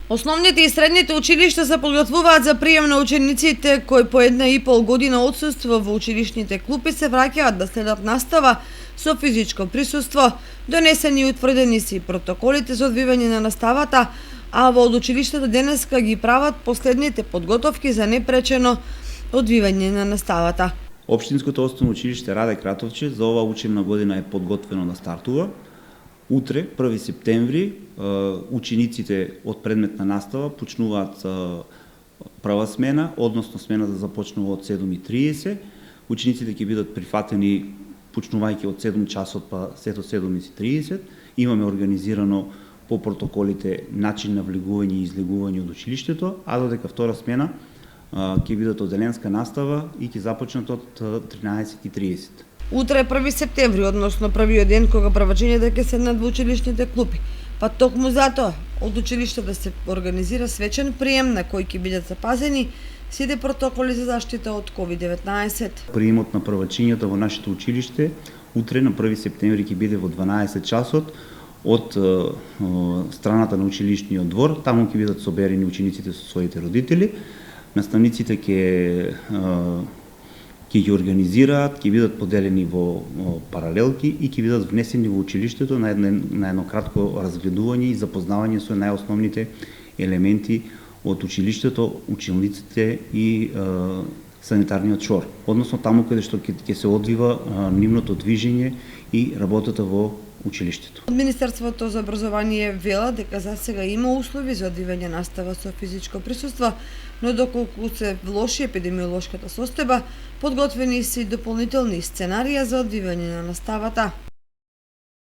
Основните и средните училишта се подготвуваат за прием на учениците кои по 1,5 година отсуство во училишните клупи се враќаат да следат настава со физичко присуство. Донесени и утврдени си протоколите за одвивање на наставата, а во училиштата денеска ги прават последните подготовки за непречено одвивање на наставата. Општинското основно училиште Раде Кратовче за оваа учебна година е подготвено да стартува. Утре, 1 септември, учениците од предметна настава почнуваат прва смена, односно смената започнува од 7:30. Учениците ќе бидат прифатени почнувајќи од 7 часот па се до 7:30. Имаме организирано по протоколите начин на влегување и излегување од училиштето, а додека втора смена ќе бидат одделенска настава и ќе започнат од 13:30. Утре е 1 септември, односно првиот ден кога првачењата ќе седнат во училишните клупи. Па токму затоа од училиштето да се организира свечен прием на кој ќе бидат запазени сите протоколи за заштита од COVID-19. Приемот на првачењата во нашето училиште утре на 1 септември ќе биде во 12 часот од страната на училишниот двор. Таму ќе бидат соберени учениците со своите родители. Наставниците ќе ги организираат, ќе бидат поделени во паралелки и ќе бидат внесени во училиштето на едно кратко разгледување и запознавање со најосновните елементи од училиштето, училниците и санитарниот чвор. Односно таму каде што ќе се одвива нивното движење и работата во училиштето. Од Министерството за образование вела дека за сега има услови за одвивање настава со физичко присуство, но доколку се влоши епидемиолошката состојба, подготвени се дополнителни сценарија за одвивање на наставата.